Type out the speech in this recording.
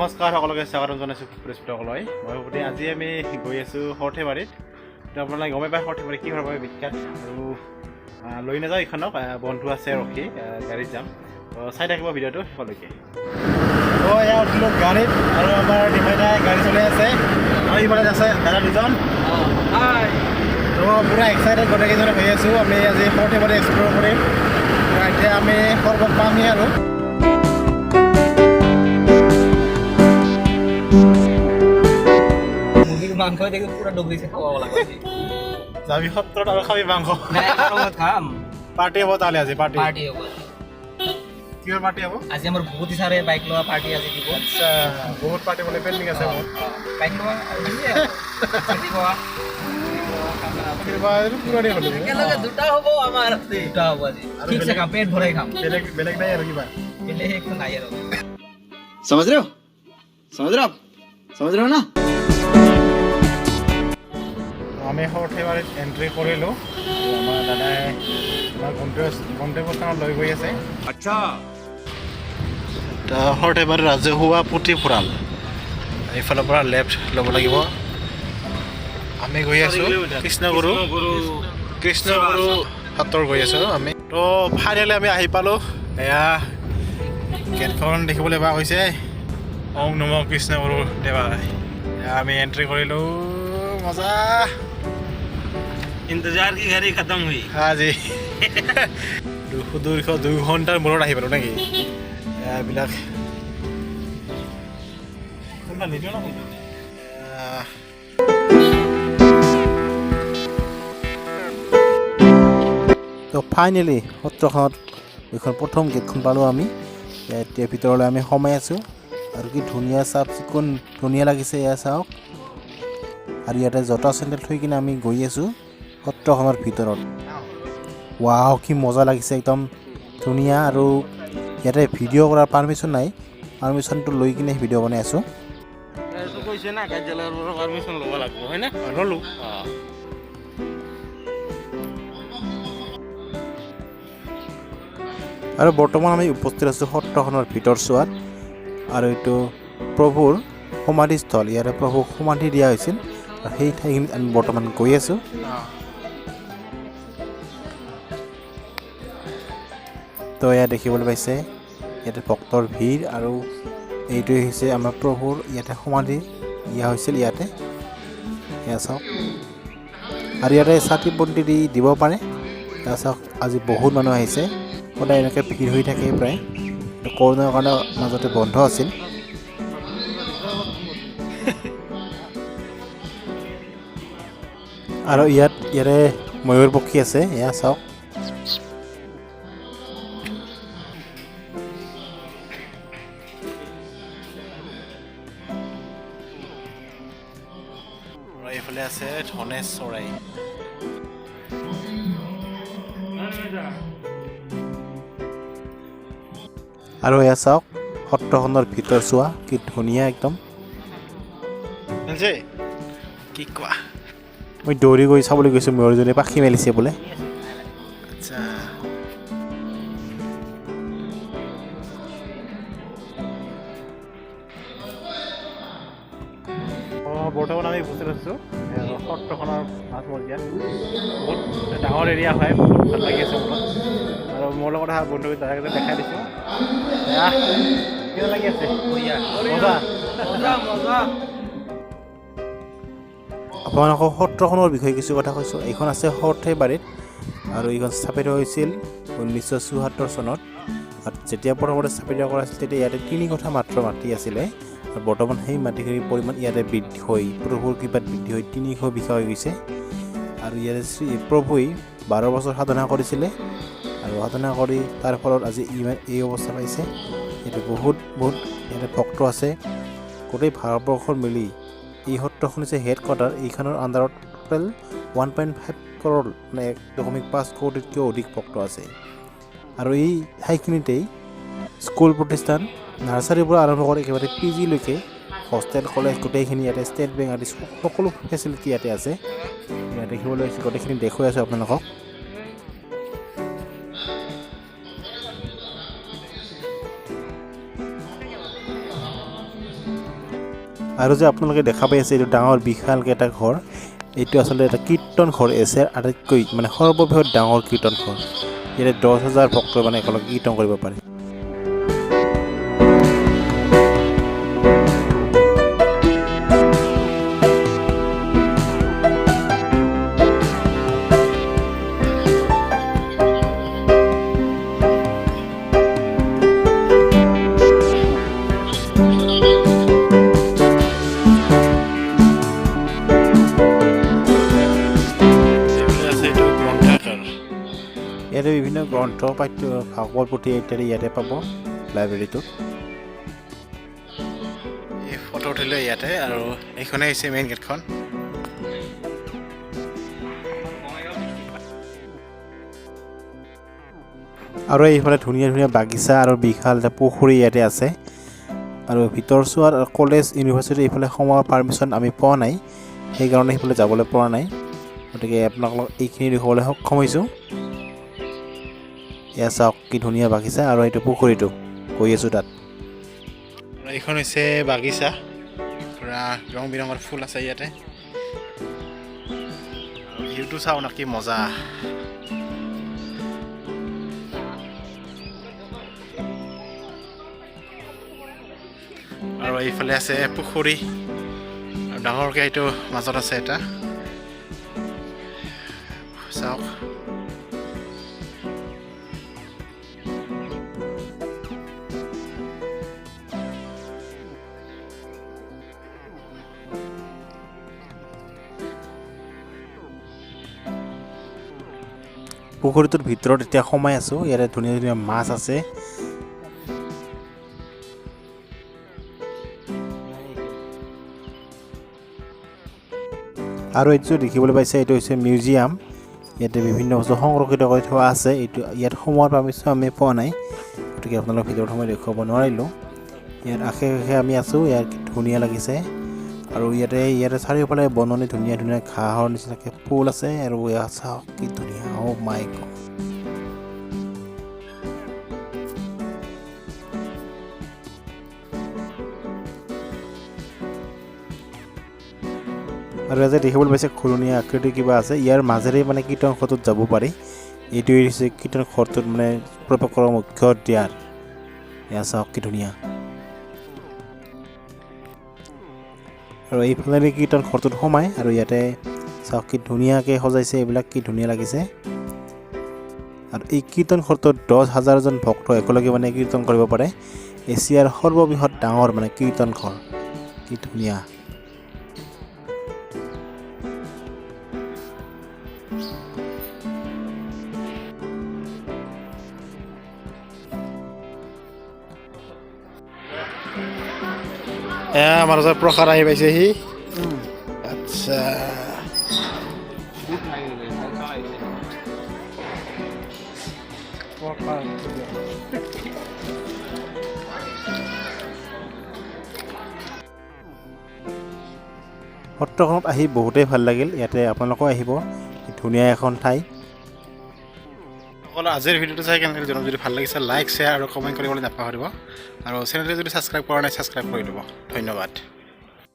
নমস্কাৰ সকলোকে স্বাগতম জনাইছোঁ সকললৈ মই ভূপতি আজি আমি গৈ আছোঁ সৰ্থেবাৰীত তো আপোনালোকে গমে পায় সৰ্থেবাৰী কিহৰ বাবে বিখ্যাত আৰু লৈ নাযাওঁ এইখনক বন্ধু আছে ৰখি গাড়ীত যাম তো চাই থাকিব ভিডিঅ'টো শেষলৈকে তো এয়া উঠিলোঁ গাড়ীত আৰু আমাৰ ডিমাইদাই গাড়ী চলাই আছে আৰু ইফালে আছে দাদা দুজন তো পূৰা এক্সাইটেড গোটেইকেইজনে হৈ আছোঁ আমি আজি সৰ্থেবাৰী এক্সপ্ল'ৰ কৰিম এতিয়া আমি সৰ্বত পামহি আৰু মাংস দেখি পুৰা ডুবলিছে খাব লাগে যাবি সত্ৰত আৰু খাবি মাংস খাম পাৰ্টি হ'ব তাহলে আজি পাৰ্টি হ'ব কিহৰ পাৰ্টি হ'ব আজি আমাৰ ভূপতি ছাৰে বাইক লোৱা পাৰ্টি আজি দিব আচ্ছা বহুত পাৰ্টি বোলে পেণ্ডিং আছে মোৰ বাইক লোৱা একেলগে দুটা হ'ব আমাৰ দুটা হ'ব আজি ঠিকছে খাম পেট ভৰাই খাম বেলেগ নাই আৰু কিবা বেলেগ একো নাই আৰু समझ रहे हो ना আমি সৰ্থেবাৰীত এণ্ট্ৰি কৰিলোঁ আমাৰ দাদাই আমাৰ গন্তব্যস্থানত লৈ গৈ আছে अच्छा সৰ্থেবাৰী ৰাজহুৱা পুথিভঁৰাল এইফালৰ পৰা লেফ্ট ল'ব লাগিব আমি গৈ আছোঁ কৃষ্ণগুৰু হাতৰ গৈ আছোঁ আমি তো ফাইনেলি আমি আহি পালোঁ এয়া গেটখন দেখিবলৈ পোৱা গৈছে ওম নম কৃষ্ণগুৰু দেৱাই আমি এণ্ট্ৰি কৰিলোঁ মজা ইন্তজাৰ কি ঘড়ী খতম হুই আজি 2 ঘণ্টাৰ মূৰত আহি পালোঁ নেকি এইবিলাক তো ফাইনেলি সত্ৰখনত এইখন প্ৰথম গেটখন পালোঁ আমি এতিয়া ভিতৰলৈ আমি সোমাই আছোঁ আৰু কি ধুনীয়া চাফ চিকুণ ধুনীয়া লাগিছে এয়া চাওক আৰু ইয়াতে জোতা চেণ্ডেল থৈ কিনে আমি গৈ আছোঁ সত্ৰখনৰ ভিতৰত ৱাও কি মজা লাগিছে একদম ধুনীয়া আৰু ইয়াতে ভিডিঅ' কৰাৰ পাৰ্মিশ্যন নাই পাৰ্মিশ্যনটো লৈ কিনে ভিডিঅ' বনাই আছোঁ কৈছে না কাৰ্যালয়ৰ পৰা পাৰ্মিশ্যন ল'ব লাগিব হয় না ল'লোঁ আৰু বৰ্তমান আমি উপস্থিত আছোঁ সত্ৰখনৰ ভিতৰচোৱাত আৰু এইটো প্ৰভুৰ সমাধিস্থল ইয়াতে প্ৰভুক সমাধি দিয়া হৈছিল আৰু সেই ঠাইখিনিত আমি বৰ্তমান গৈ আছোঁ তো এয়া দেখিবলৈ পাইছে ইয়াতে ভক্তৰ ভিৰ আৰু এইটোৱে হৈছে আমাৰ প্ৰভুৰ ইয়াতে সমাধি দিয়া হৈছিল ইয়াতে এয়া চাওক আৰু ইয়াতে চাকি বন্তি দিব পাৰে এয়া চাওক আজি বহুত মানুহ আহিছে সদায় এনেকৈ ভিৰ হৈ থাকে প্ৰায় কৰোণাৰ কাৰণে মাজতে বন্ধ আছিল আৰু ইয়াতে ময়ূৰ পক্ষী আছে এয়া চাওক এইফালে আছে ধনেশ চৰাই আৰু এয়া চাওক সত্ৰখনৰ ভিতৰ চোৱা কি ধুনীয়া একদম কি কোৱা মই দৌৰি গৈ চাবলৈ গৈছোঁ ময়ূৰজনী পাখি মেলিছে বোলে আচ্ছা বৰ্তমান আমি উপস্থিত আছোঁ সত্ৰখনৰ মাজমজিয়াত বহুত ডাঙৰ এৰিয়া হয় বহুত ভাল লাগি আছে মনত আৰু মোৰ লগত অহা বন্ধু দাদাকেইটা দেখাই দিছোঁ কেনে লাগি আছে আপোনালোকক সত্ৰখনৰ বিষয়ে কিছু কথা কৈছোঁ এইখন আছে সৰ্থেবাৰীত আৰু এইখন স্থাপিত হৈছিল 1974 চনত আৰু যেতিয়া প্ৰথমতে স্থাপিত কৰা হৈছিল তেতিয়া ইয়াতে 3 কঠা মাত্ৰ মাটি আছিলে আৰু বৰ্তমান সেই মাটিখিনিৰ পৰিমাণ ইয়াতে বৃদ্ধি হৈ প্ৰভুৰ কৃপাত বৃদ্ধি হৈ 300 বিঘা হৈ গৈছে আৰু ইয়াতে শ্ৰী প্ৰভুই 12 বছৰ সাধনা কৰিছিলে আৰু সাধনা কৰি তাৰ ফলত আজি এই অৱস্থা পাইছে ইয়াতে বহুত ইয়াতে ভক্ত আছে গোটেই ভাৰতবৰ্ষৰ মিলি এই সত্ৰখন হৈছে হেড কোৱাৰ্টাৰ এইখনৰ আণ্ডাৰত টোটেল 1.5 কৰোৰ মানে 1.5 কোটিতকৈও অধিক ভক্ত আছে আৰু এই ঠাইখিনিতেই স্কুল প্ৰতিষ্ঠান নাৰ্চাৰীৰ পৰা আৰম্ভ কৰি একেবাৰে PG লৈকে হোষ্টেল কলেজ গোটেইখিনি ইয়াতে ষ্টেট বেংক আদি সকলো ফেচিলিটি ইয়াতে আছে ইয়াতে দেখিবলৈ গোটেইখিনি দেখুৱাই আছোঁ আপোনালোকক আৰু যে আপোনালোকে দেখা পাই আছে এইটো ডাঙৰ বিশালকৈ এটা ঘৰ এইটো আচলতে এটা কীৰ্তন ঘৰ আছে আটাইতকৈ মানে সৰ্ববৃহৎ ডাঙৰ কীৰ্তন ঘৰ ইয়াতে 10,000 ভক্ত মানে একেলগে কীৰ্তন কৰিব পাৰে ইয়াতে বিভিন্ন গ্ৰন্থ পাঠ্য ভাগৱত পুথি ইত্যাদি ইয়াতে পাব লাইব্ৰেৰীটোত এই ফটো উঠিলে ইয়াতে আৰু এইখনে হৈছে মেইন গেটখন আৰু এইফালে ধুনীয়া ধুনীয়া বাগিচা আৰু বিশাল এটা পুখুৰী ইয়াতে আছে আৰু ভিতৰ চোৱাৰ কলেজ ইউনিভাৰ্চিটি এইফালে সোমোৱাৰ পাৰ্মিশ্যন আমি পোৱা নাই সেইকাৰণে সেইফালে যাবলৈ পৰা নাই গতিকে আপোনালোকক এইখিনি দেখুৱাবলৈ সক্ষম হৈছোঁ এয়া চাওক কি ধুনীয়া বাগিচা আৰু এইটো পুখুৰীটো গৈ আছোঁ তাত এইখন হৈছে বাগিচা পূৰা ৰং বিৰঙৰ ফুল আছে ইয়াতে ভিউটো চাওঁ না কি মজা আৰু এইফালে আছে পুখুৰী আৰু ডাঙৰকৈ এইটো মাজত আছে এটা চাওক পুখুৰীটোৰ ভিতৰত এতিয়া সোমাই আছোঁ ইয়াতে ধুনীয়া ধুনীয়া মাছ আছে আৰু এইটো দেখিবলৈ পাইছে এইটো হৈছে মিউজিয়াম ইয়াতে বিভিন্ন বস্তু সংৰক্ষিত কৰি থোৱা আছে এইটো ইয়াত সোমোৱাৰ পাৰ্মিশ্যন আমি পোৱা নাই গতিকে আপোনালোক ভিতৰত সময় দেখুৱাব নোৱাৰিলোঁ ইয়াত আশে পাশে আমি আছোঁ ইয়াত ধুনীয়া লাগিছে আৰু ইয়াতে চাৰিওফালে বননি ধুনীয়া ধুনীয়া ঘাঁহৰ নিচিনাকৈ ফুল আছে আৰু ইয়াত চাওক কি ধুনীয়া অ' মাই গড আৰু ইয়াতে দেখিবলৈ পাইছে খুৰণীয়া আকৃতিৰ কিবা আছে ইয়াৰ মাজেৰে মানে কীৰ্তন ঘৰটোত যাব পাৰি এইটোৱে হৈছে কীৰ্তন ঘৰটোত মানে প্ৰৱেশ কৰাৰ মুখ্য দ্বাৰ এয়া চাওক কি ধুনীয়া আৰু এইফালে কীৰ্তন ঘৰটোত সোমাই আৰু ইয়াতে চাওক কি ধুনীয়াকৈ সজাইছে এইবিলাক কি ধুনীয়া লাগিছে আৰু এই কীৰ্তন ঘৰটোত 10,000জন ভক্ত একেলগে মানে কীৰ্তন কৰিব পাৰে এছিয়াৰ সৰ্ববৃহৎ ডাঙৰ মানে কীৰ্তন ঘৰ কি ধুনীয়া আমাৰ ওচৰত প্ৰসাদ আহি পাইছেহি আচ্ছা সত্ৰখনত আহি বহুতেই ভাল লাগিল ইয়াতে আপোনালোকেও আহিব ধুনীয়া এখন ঠাই সকলো আজিৰ ভিডিঅ'টো চাই কেনেকৈ জনক যদি ভাল লাগিছে লাইক শ্বেয়াৰ আৰু কমেণ্ট কৰিবলৈ নাপাহৰিব আৰু চেনেলটো যদি ছাবস্ক্ৰাইব কৰা নাই ছাবস্ক্ৰাইব কৰি দিব ধন্যবাদ